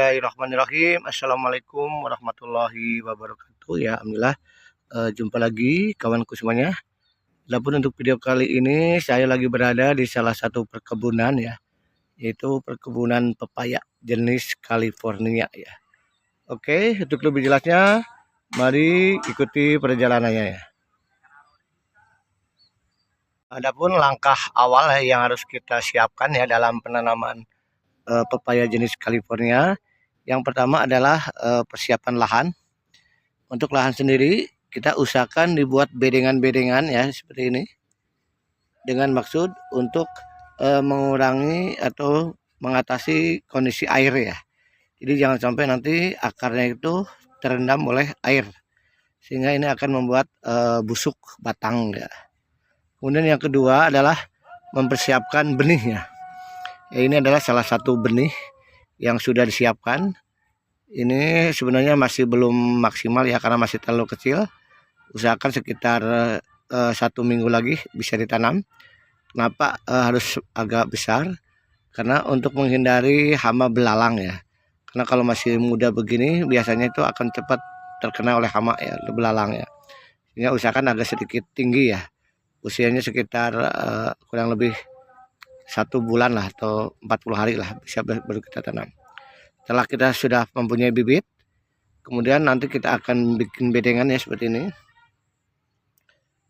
Bismillahirrahmanirrahim. Assalamualaikum warahmatullahi wabarakatuh. Ya, alhamdulillah jumpa lagi kawanku semuanya. Adapun untuk video kali ini saya lagi berada di salah satu perkebunan ya, yaitu perkebunan pepaya jenis California ya. Oke, untuk lebih jelasnya mari ikuti perjalanannya ya. Adapun langkah awal yang harus kita siapkan ya dalam penanaman pepaya jenis California. Yang pertama adalah persiapan lahan. Untuk lahan sendiri kita usahakan dibuat bedengan-bedengan ya seperti ini, dengan maksud untuk mengurangi atau mengatasi kondisi air ya. Jadi jangan sampai nanti akarnya itu terendam oleh air, sehingga ini akan membuat busuk batang ya. Kemudian yang kedua adalah mempersiapkan benihnya. Ya, ini adalah salah satu benih yang sudah disiapkan. Ini sebenarnya masih belum maksimal ya, karena masih terlalu kecil. Usahakan sekitar 1 minggu lagi bisa ditanam. Kenapa harus agak besar? Karena untuk menghindari hama belalang ya. Karena kalau masih muda begini biasanya itu akan cepat terkena oleh hama ya, belalang ya. Sehingga usahakan agak sedikit tinggi ya. Usianya sekitar kurang lebih 1 bulan lah atau 40 hari lah bisa baru kita tanam. Setelah kita sudah mempunyai bibit, kemudian nanti kita akan bikin bedengan ya seperti ini.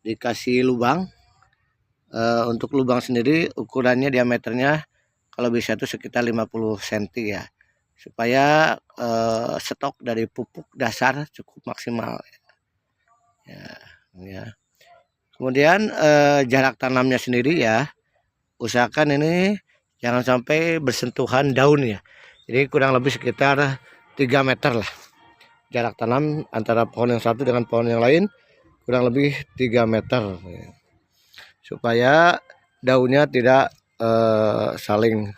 Dikasih lubang. Untuk lubang sendiri ukurannya diameternya kalau bisa itu sekitar 50 cm ya. Supaya stok dari pupuk dasar cukup maksimal. Ya. Kemudian jarak tanamnya sendiri ya, usahakan ini jangan sampai bersentuhan daun ya. Jadi kurang lebih sekitar 3 meter lah jarak tanam antara pohon yang satu dengan pohon yang lain, kurang lebih 3 meter ya. Supaya daunnya tidak saling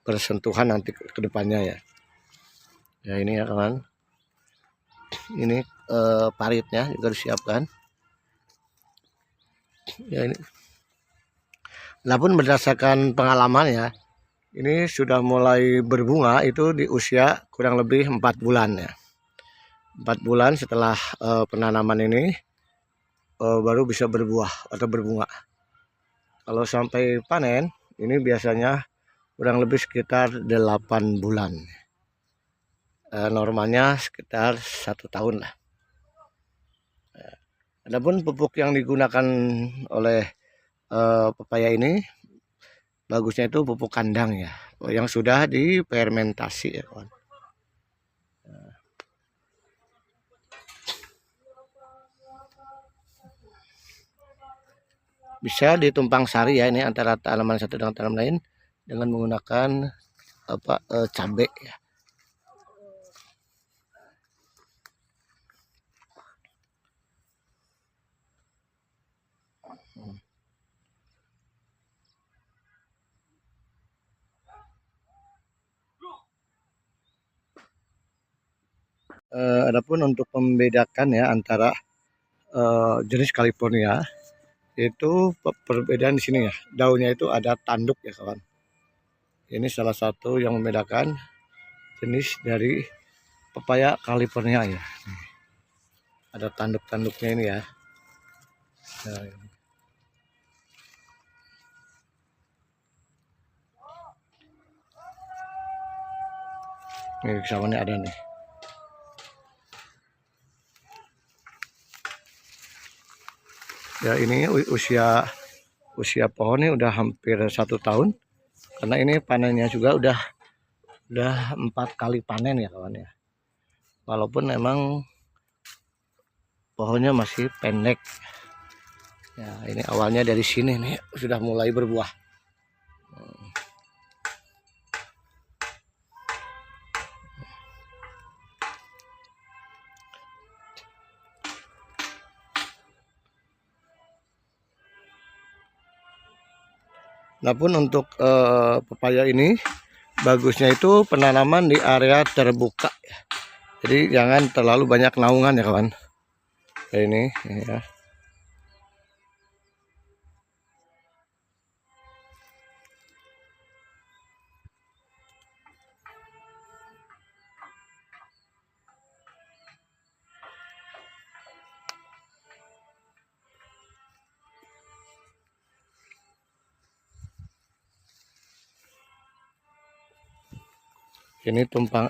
bersentuhan nanti ke depannya ya. Ya ini ya kawan, ini paritnya juga disiapkan ya. Ini namun berdasarkan pengalaman ya, ini sudah mulai berbunga itu di usia kurang lebih 4 bulan ya. 4 bulan setelah penanaman ini baru bisa berbuah atau berbunga. Kalau sampai panen ini biasanya kurang lebih sekitar 8 bulan. Normalnya sekitar 1 tahun lah. Adapun pupuk yang digunakan oleh pepaya ini bagusnya itu pupuk kandang ya, yang sudah difermentasi ya kawan. Bisa ditumpang sari ya, ini antara tanaman satu dengan tanaman lain dengan menggunakan cabai ya. Adapun untuk membedakan ya antara jenis California, itu perbedaan di sini ya, daunnya itu ada tanduk ya kawan. Ini salah satu yang membedakan jenis dari pepaya California ya. Ada tanduk-tanduknya ini ya. Nah, ini sama ada nih. Ya ini usia pohonnya udah hampir 1 tahun, karena ini panennya juga udah 4 kali panen ya kawan ya. Walaupun memang pohonnya masih pendek. Ya ini awalnya dari sini nih sudah mulai berbuah. Namun untuk pepaya ini bagusnya itu penanaman di area terbuka ya. Jadi jangan terlalu banyak naungan ya kawan. Kayak ini ya. Ini tumpang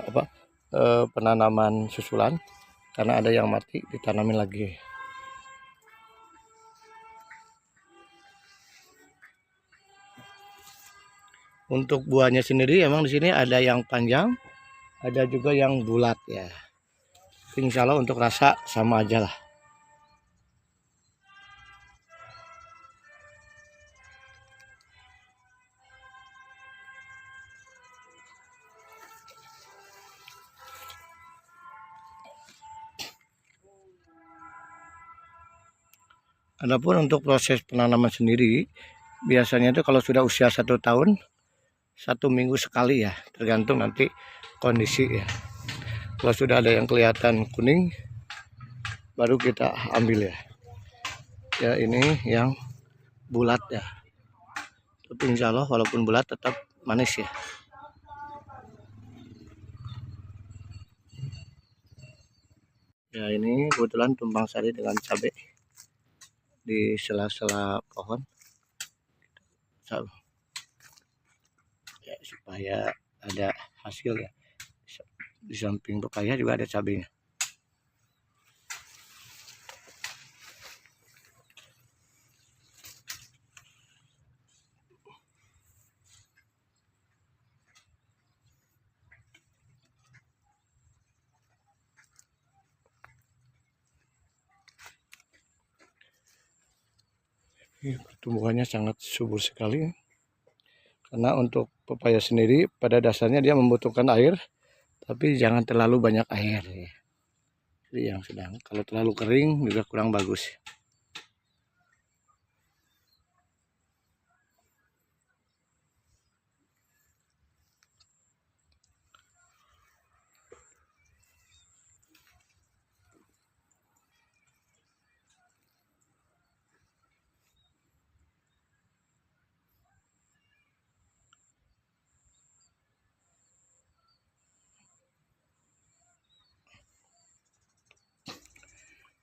penanaman susulan karena ada yang mati ditanamin lagi. Untuk buahnya sendiri emang di sini ada yang panjang, ada juga yang bulat ya. Insya Allah untuk rasa sama aja lah. Adapun untuk proses penanaman sendiri, biasanya itu kalau sudah usia 1 tahun, 1 minggu sekali ya, tergantung nanti kondisi ya. Kalau sudah ada yang kelihatan kuning, baru kita ambil ya. Ya ini yang bulat ya. Tapi insya Allah walaupun bulat tetap manis ya. Ya ini kebetulan tumpang sari dengan cabai di sela-sela pohon ya, supaya ada hasil ya. Di samping pepaya juga ada cabainya. Pertumbuhannya sangat subur sekali. Karena untuk pepaya sendiri pada dasarnya dia membutuhkan air, tapi jangan terlalu banyak air ya. Jadi yang sedang, kalau terlalu kering juga kurang bagus.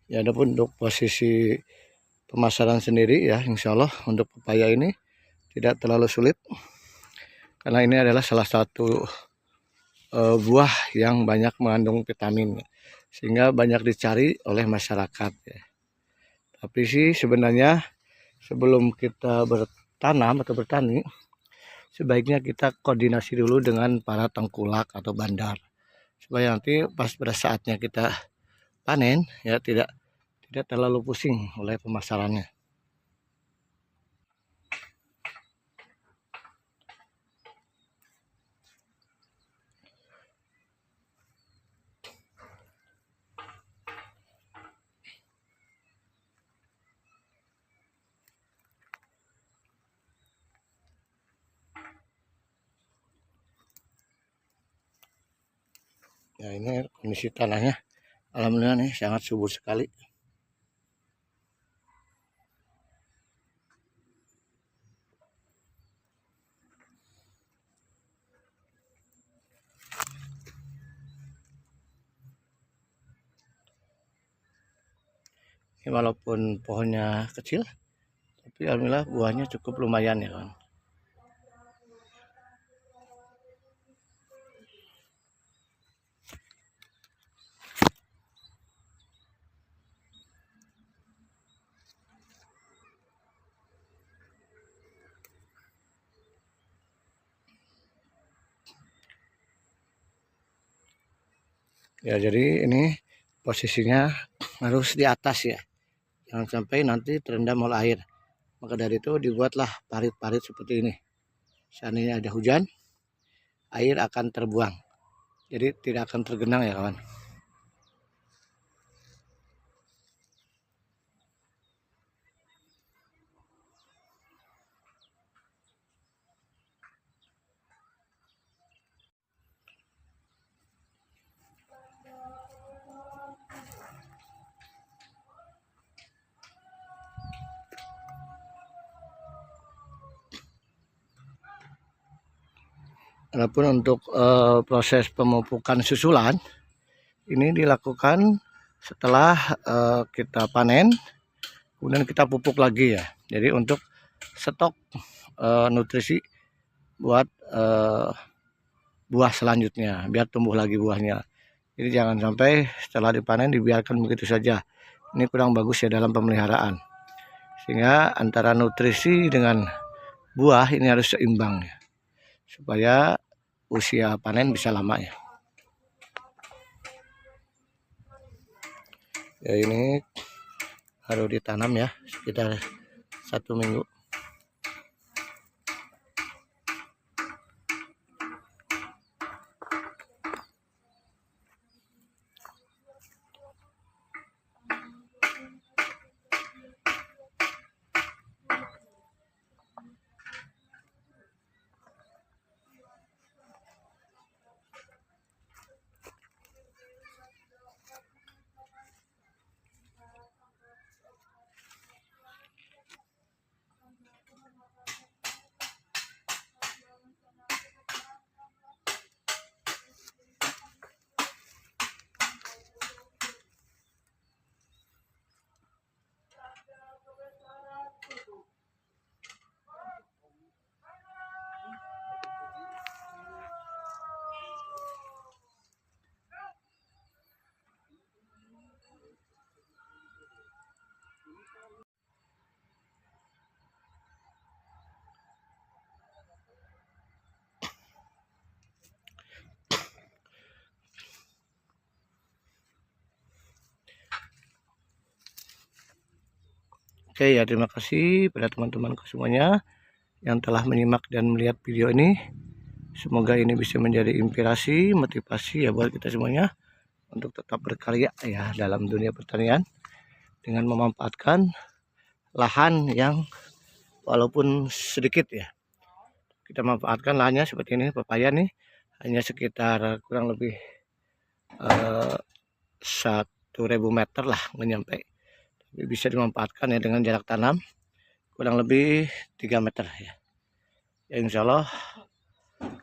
Ya, adapun untuk posisi pemasaran sendiri ya, insya Allah untuk pepaya ini tidak terlalu sulit karena ini adalah salah satu buah yang banyak mengandung vitamin sehingga banyak dicari oleh masyarakat ya. Tapi sih sebenarnya sebelum kita bertanam atau bertani, sebaiknya kita koordinasi dulu dengan para tengkulak atau bandar supaya nanti pas pada saatnya kita panen ya tidak terlalu pusing oleh pemasarannya. Ya ini kondisi tanahnya alhamdulillah nih sangat subur sekali. Ini walaupun pohonnya kecil, tapi alhamdulillah buahnya cukup lumayan ya kan. Ya jadi ini posisinya harus di atas ya, jangan sampai nanti terendam oleh air. Maka dari itu dibuatlah parit-parit seperti ini. Seandainya ada hujan, air akan terbuang, jadi tidak akan tergenang ya kawan. Adapun untuk proses pemupukan susulan ini dilakukan setelah kita panen, kemudian kita pupuk lagi ya. Jadi untuk stok nutrisi buat buah selanjutnya, biar tumbuh lagi buahnya. Jadi jangan sampai setelah dipanen dibiarkan begitu saja. Ini kurang bagus ya dalam pemeliharaan. Sehingga antara nutrisi dengan buah ini harus seimbang ya, supaya usia panen bisa lama ya. Ya ini harus ditanam ya sekitar 1 minggu. Oke ya, terima kasih pada teman-temanku semuanya yang telah menyimak dan melihat video ini. Semoga ini bisa menjadi inspirasi, motivasi ya buat kita semuanya untuk tetap berkarya ya dalam dunia pertanian dengan memanfaatkan lahan yang walaupun sedikit ya. Kita manfaatkan lahannya seperti ini, pepaya nih hanya sekitar kurang lebih 1.000 meter lah, menyampai. Tapi bisa dimanfaatkan ya dengan jarak tanam kurang lebih 3 meter ya. Ya insya Allah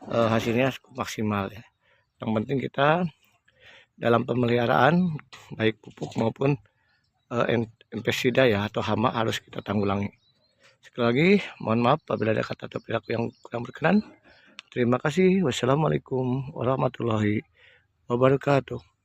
hasilnya cukup maksimal ya. Yang penting kita dalam pemeliharaan baik pupuk maupun pestisida ya atau hama harus kita tanggulangi. Sekali lagi mohon maaf apabila ada kata atau perilaku yang kurang berkenan. Terima kasih. Wassalamualaikum warahmatullahi wabarakatuh.